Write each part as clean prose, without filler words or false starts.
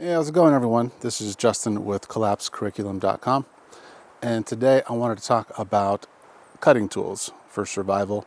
Hey, how's it going, everyone? This is Justin with collapsecurriculum.com, and today I wanted to talk about cutting tools for survival.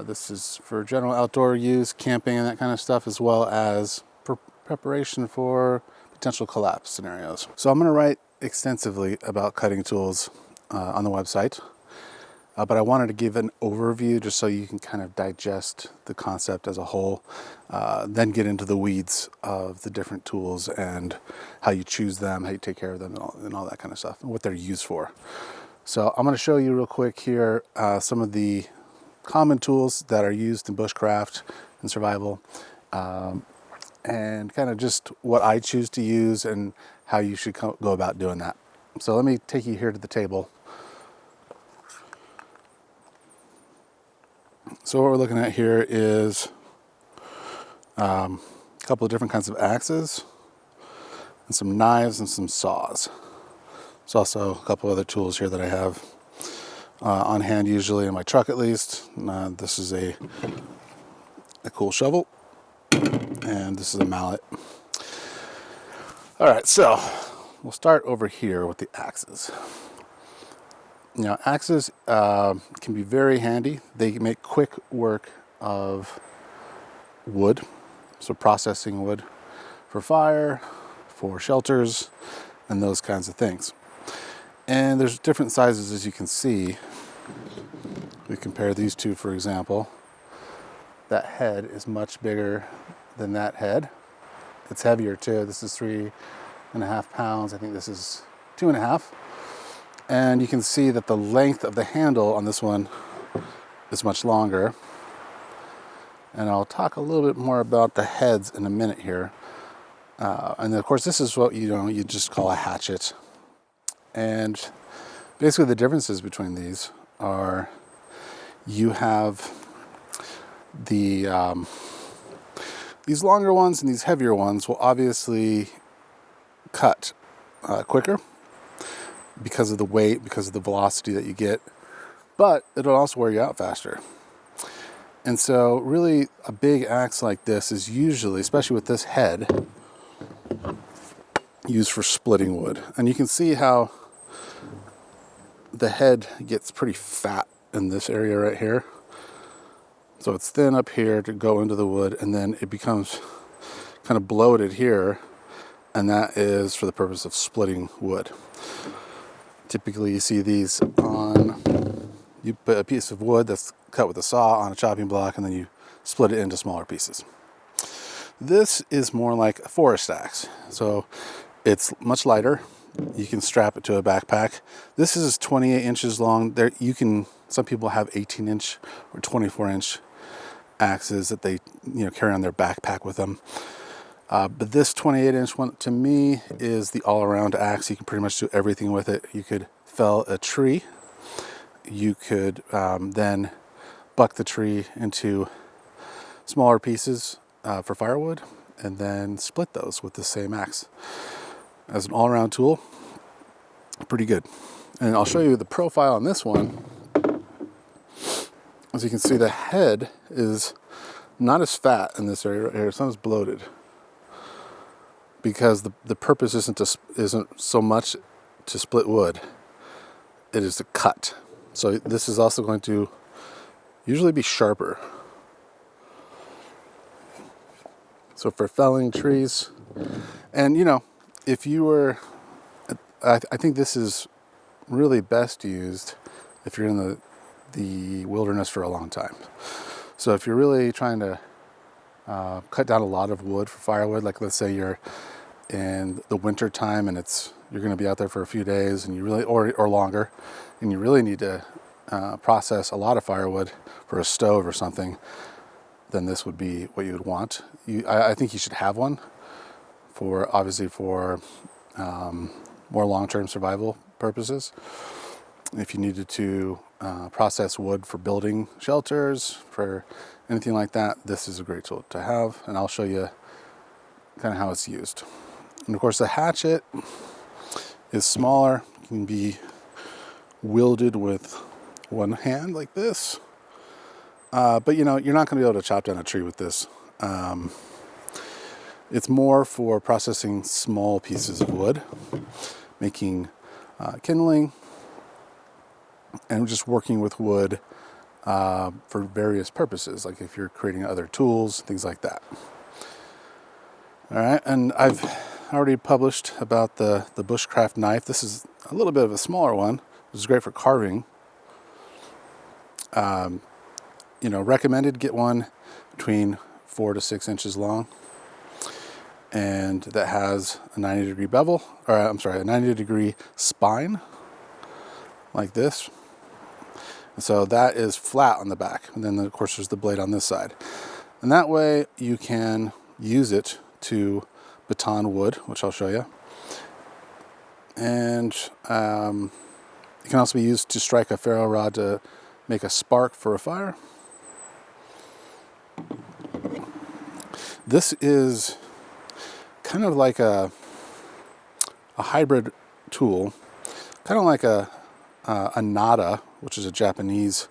This is for general outdoor use, camping and that kind of stuff, as well as preparation for potential collapse scenarios. So I'm going to write extensively about cutting tools on the website, but I wanted to give an overview just so you can kind of digest the concept as a whole, then get into the weeds of the different tools and how you choose them, how you take care of them, and all that kind of stuff, and what they're used for. So I'm going to show you real quick here some of the common tools that are used in bushcraft and survival, and kind of just what I choose to use and how you should go about doing that. So let me take you here to the table. So what we're looking at here is a couple of different kinds of axes and some knives and some saws. There's also a couple other tools here that I have on hand, usually in my truck at least. This is a cool shovel, and this is a mallet. All right, so we'll start over here with the axes. You know, axes can be very handy. They make quick work of wood, so processing wood for fire, for shelters, and those kinds of things. And there's different sizes, as you can see. We compare these two, for example. That head is much bigger than that head. It's heavier too. This is 3.5 pounds. I think this is 2.5. And you can see that the length of the handle on this one is much longer. And I'll talk a little bit more about the heads in a minute here. And of course, this is what you just call a hatchet. And basically the differences between these are you have these longer ones and these heavier ones will obviously cut quicker, because of the weight, because of the velocity that you get, but it'll also wear you out faster. And so really a big axe like this is usually, especially with this head, used for splitting wood. And you can see how the head gets pretty fat in this area right here. So it's thin up here to go into the wood, and then it becomes kind of bloated here, and that is for the purpose of splitting wood. Typically you see these you put a piece of wood that's cut with a saw on a chopping block, and then you split it into smaller pieces. This is more like a forest axe. So it's much lighter. You can strap it to a backpack. This is 28 inches long. Some people have 18-inch or 24-inch axes that they carry on their backpack with them. But this 28-inch one, to me, is the all-around axe. You can pretty much do everything with it. You could fell a tree. You could then buck the tree into smaller pieces for firewood, and then split those with the same axe. As an all-around tool, pretty good. And I'll show you the profile on this one. As you can see, the head is not as fat in this area right here. It's not as bloated, because the purpose isn't so much to split wood, it is to cut. So this is also going to usually be sharper. So for felling trees, and if you were, I think this is really best used if you're in the wilderness for a long time. So if you're really trying to cut down a lot of wood for firewood, like let's say you're in the winter time and you're going to be out there for a few days, and you really or longer, and you really need to process a lot of firewood for a stove or something, then this would be what you would want. I think you should have one for more long-term survival purposes. If you needed to process wood for building shelters, for anything like that, this is a great tool to have, and I'll show you kind of how it's used. And of course, the hatchet is smaller, can be wielded with one hand like this, but you're not going to be able to chop down a tree with this. It's more for processing small pieces of wood, making kindling, and just working with wood for various purposes, like if you're creating other tools, things like that. All right, and I've already published about the Bushcraft knife. This is a little bit of a smaller one, which is great for carving. Recommended get one between 4 to 6 inches long, and that has a 90-degree bevel, or I'm sorry, a 90-degree spine, like this. And so that is flat on the back, and then of course there's the blade on this side. And that way you can use it to baton wood, which I'll show you. And it can also be used to strike a ferro rod to make a spark for a fire. This is kind of like a hybrid tool, kind of like a nada, which is a Japanese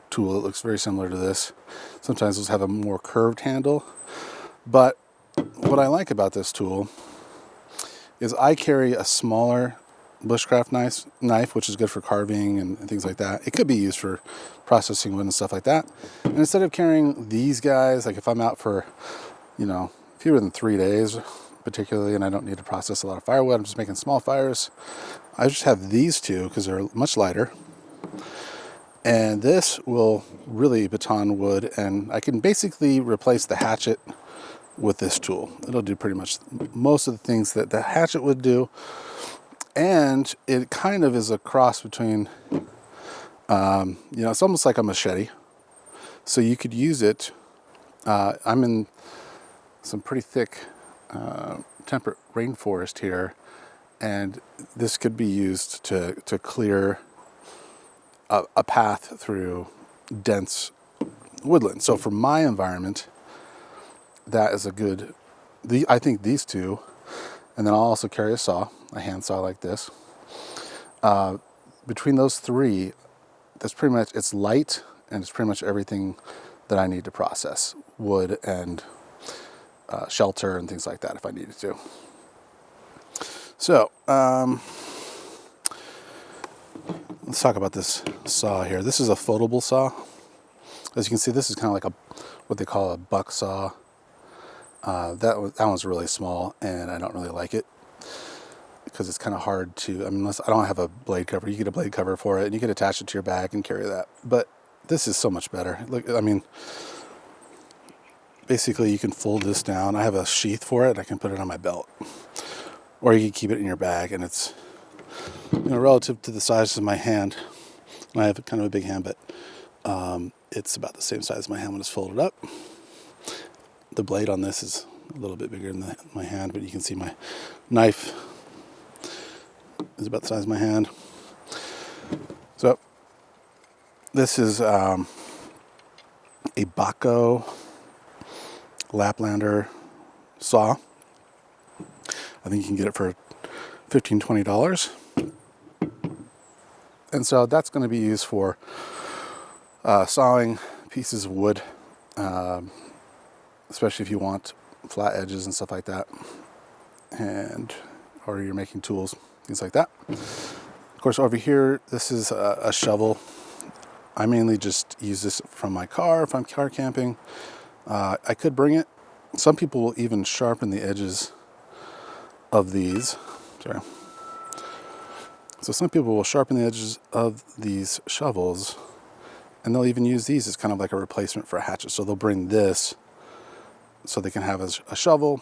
tool that looks very similar to this. Sometimes those have a more curved handle, but what I like about this tool is I carry a smaller Bushcraft knife, which is good for carving and things like that. It could be used for processing wood and stuff like that. And instead of carrying these guys, like if I'm out for, fewer than 3 days, particularly, and I don't need to process a lot of firewood, I'm just making small fires, I just have these two because they're much lighter. And this will really baton wood, and I can basically replace the hatchet with this tool. It'll do pretty much most of the things that the hatchet would do, and it kind of is a cross between, it's almost like a machete. So you could use it. I'm in some pretty thick temperate rainforest here, and this could be used to clear a path through dense woodland. So for my environment, that is a good, I think these two, and then I'll also carry a hand saw like this. Between those three, that's pretty much, it's light, and it's pretty much everything that I need to process wood and shelter and things like that if I needed to. So, let's talk about this saw here. This is a foldable saw. As you can see, this is kind of like what they call a buck saw. That one's really small, and I don't really like it because it's kind of hard to, unless I don't have a blade cover. You get a blade cover for it, and you can attach it to your bag and carry that. But this is so much better. Look, basically you can fold this down. I have a sheath for it. I can put it on my belt, or you can keep it in your bag, and it's relative to the size of my hand. I have kind of a big hand, but it's about the same size as my hand when it's folded up. The blade on this is a little bit bigger than my hand, but you can see my knife is about the size of my hand. So this is a Baco Laplander saw. I think you can get it for $15-20. And so that's going to be used for sawing pieces of wood, especially if you want flat edges and stuff like that, or you're making tools, things like that. Of course, over here, this is a shovel. I mainly just use this from my car if I'm car camping. I could bring it. Some people will even sharpen the edges of these. Sorry. So some people will sharpen the edges of these shovels, and they'll even use these as kind of like a replacement for a hatchet. So they'll bring this so they can have a shovel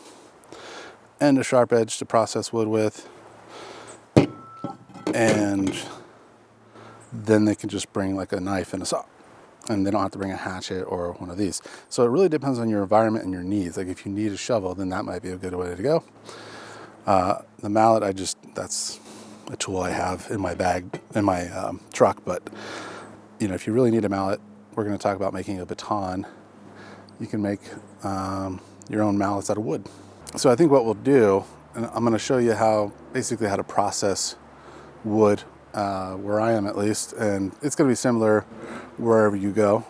and a sharp edge to process wood with, and then they can just bring like a knife and a saw, and they don't have to bring a hatchet or one of these. So it really depends on your environment and your needs. Like if you need a shovel, then that might be a good way to go. The mallet, that's a tool I have in my bag, in my truck, but if you really need a mallet, we're going to talk about making a baton. You can make your own mallets out of wood. So I think what we'll do, and I'm going to show you how to process wood where I am at least, and it's going to be similar wherever you go.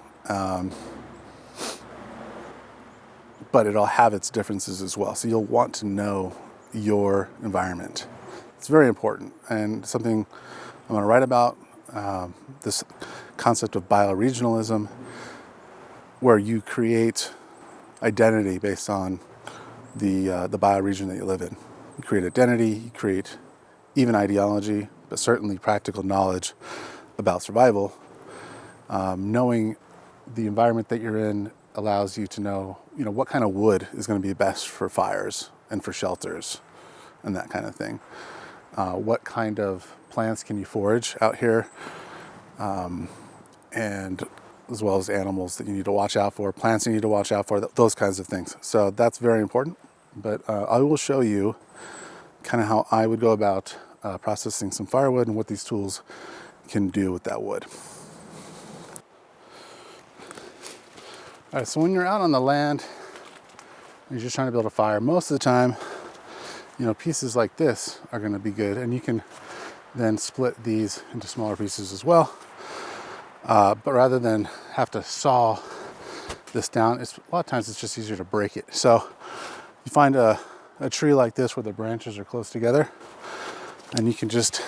but it'll have its differences as well. So you'll want to know your environment. It's very important, and something I'm going to write about, this concept of bioregionalism, where you create identity based on the bioregion that you live in. You create identity, you create even ideology, but certainly practical knowledge about survival. Knowing the environment that you're in allows you to know, what kind of wood is going to be best for fires and for shelters and that kind of thing. What kind of plants can you forage out here, and as well as animals that you need to watch out for, plants you need to watch out for, those kinds of things. So that's very important. But I will show you kind of how I would go about processing some firewood and what these tools can do with that wood. All right, so when you're out on the land, you're just trying to build a fire, most of the time, pieces like this are going to be good, and you can then split these into smaller pieces as well. But rather than have to saw this down, a lot of times it's just easier to break it. So you find a tree like this where the branches are close together, and you can just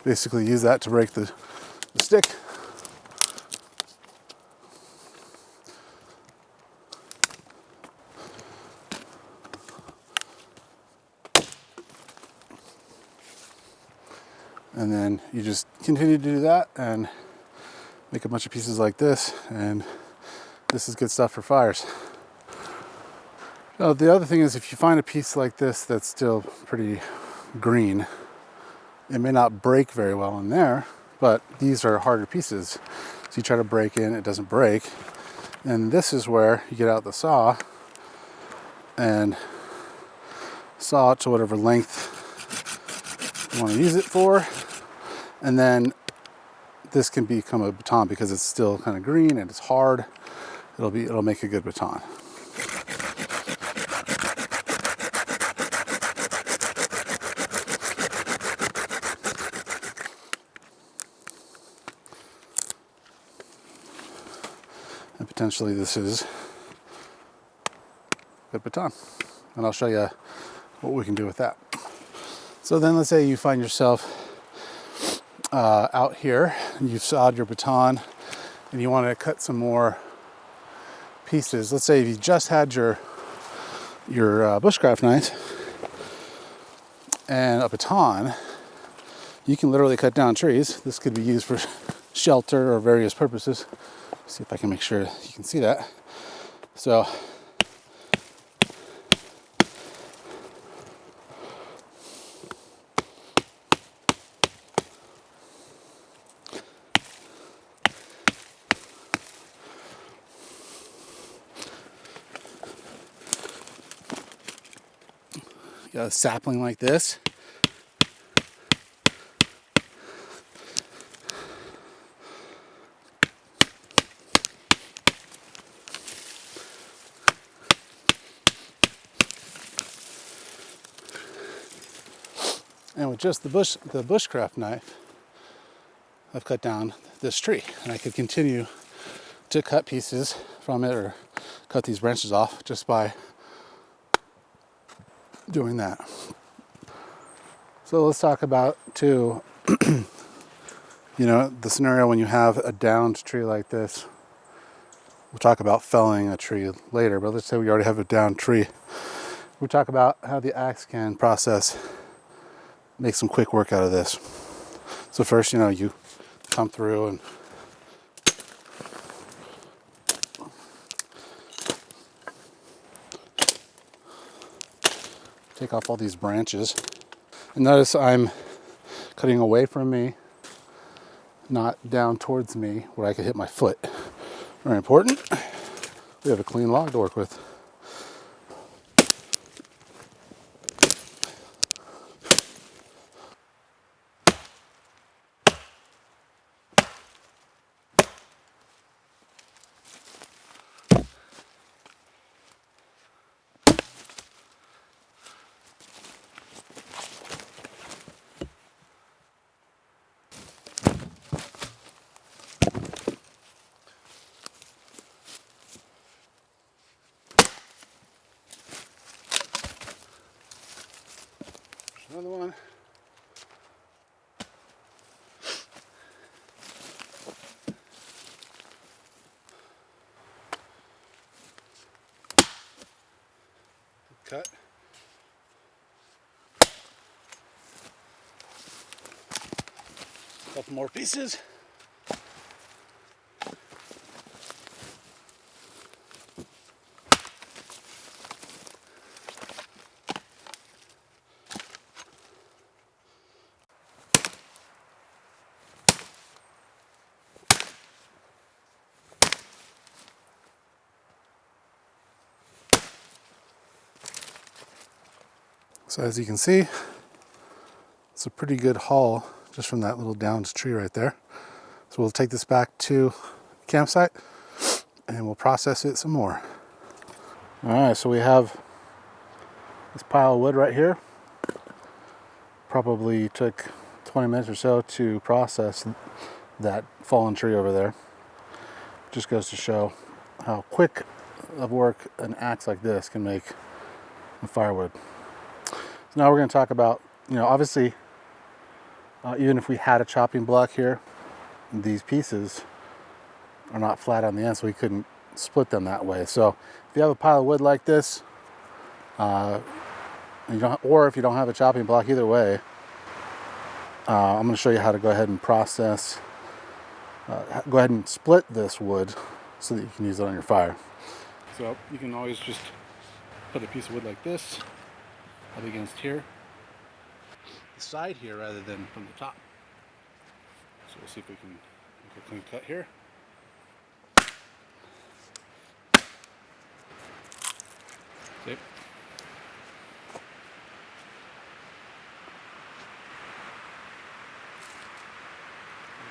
basically use that to break the stick. And then you just continue to do that and make a bunch of pieces like this, and this is good stuff for fires. Now, the other thing is, if you find a piece like this that's still pretty green, it may not break very well in there, but these are harder pieces. So you try to break in, it doesn't break. And this is where you get out the saw and saw it to whatever length you want to use it for. And then this can become a baton because it's still kind of green and it's hard. It'll make a good baton. And potentially this is a good baton. And I'll show you what we can do with that. So then let's say you find yourself out here, and you've sawed your baton and you want to cut some more pieces. Let's say if you just had your bushcraft knife and a baton, you can literally cut down trees. This could be used for shelter or various purposes. See if I can make sure you can see that. So you got a sapling like this. And with just the bushcraft knife, I've cut down this tree, and I could continue to cut pieces from it or cut these branches off just by doing that. So let's talk about too, the scenario when you have a downed tree like this. We'll talk about felling a tree later, but let's say we already have a downed tree. We'll talk about how the axe can make some quick work out of this. So first, you come through and take off all these branches. And notice I'm cutting away from me, not down towards me where I could hit my foot. Very important. We have a clean log to work with. Another one. Cut. A couple more pieces. So as you can see, it's a pretty good haul just from that little downed tree right there. So we'll take this back to the campsite and we'll process it some more. All right, so we have this pile of wood right here. Probably took 20 minutes or so to process that fallen tree over there. Just goes to show how quick of work an axe like this can make with firewood. So now we're going to talk about, obviously, even if we had a chopping block here, these pieces are not flat on the end, so we couldn't split them that way. So if you have a pile of wood like this, or if you don't have a chopping block, either way, I'm going to show you how to go ahead and process, go ahead and split this wood so that you can use it on your fire. So you can always just put a piece of wood like this up against here, the side here rather than from the top. So we'll see if we can make a clean cut here. See? Like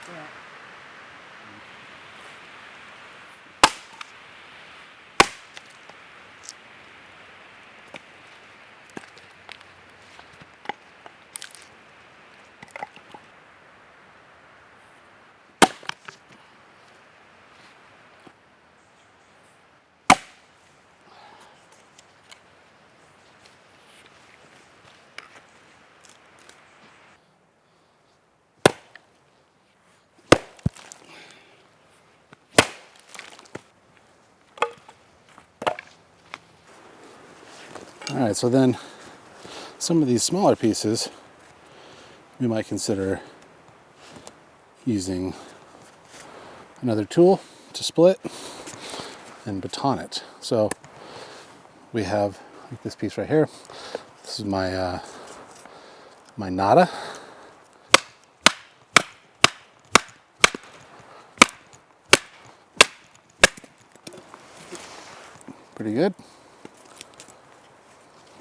that. All right, so then some of these smaller pieces we might consider using another tool to split and baton it. So we have this piece right here. This is my my nada. Pretty good.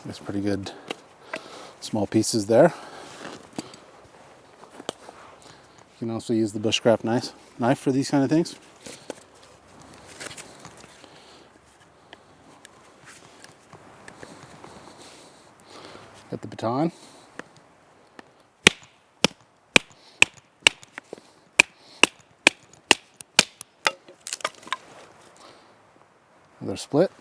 There's pretty good small pieces there. You can also use the Bushcraft knife for these kind of things. Got the baton. Another split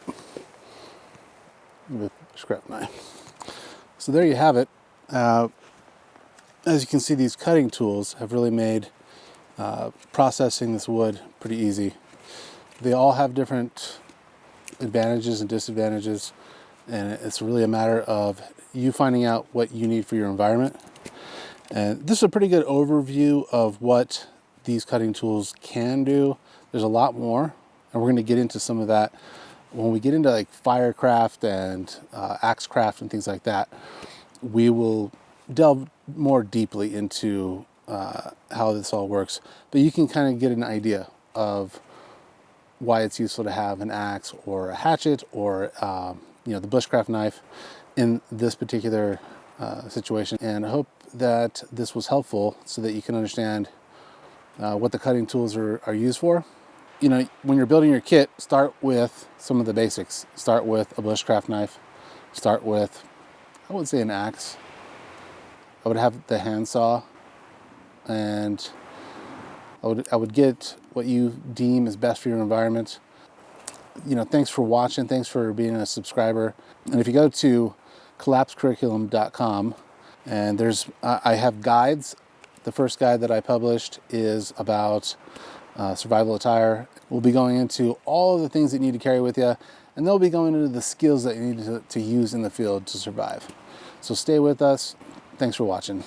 with scrap knife. So there you have it. As you can see, these cutting tools have really made processing this wood pretty easy. They all have different advantages and disadvantages, and it's really a matter of you finding out what you need for your environment. And this is a pretty good overview of what these cutting tools can do. There's a lot more, and we're going to get into some of that when we get into like firecraft and axe craft and things like that. We will delve more deeply into how this all works, but you can kind of get an idea of why it's useful to have an axe or a hatchet or the Bushcraft knife in this particular situation. And I hope that this was helpful so that you can understand what the cutting tools are used for. When you're building your kit, start with some of the basics. Start with a Bushcraft knife. Start with, I would say, an axe. I would have the handsaw, and I would get what you deem is best for your environment. Thanks for watching. Thanks for being a subscriber. And if you go to collapsecurriculum.com, And I have guides. The first guide that I published is about survival attire. We'll be going into all of the things that you need to carry with you, and they'll be going into the skills that you need to use in the field to survive. So stay with us. Thanks for watching.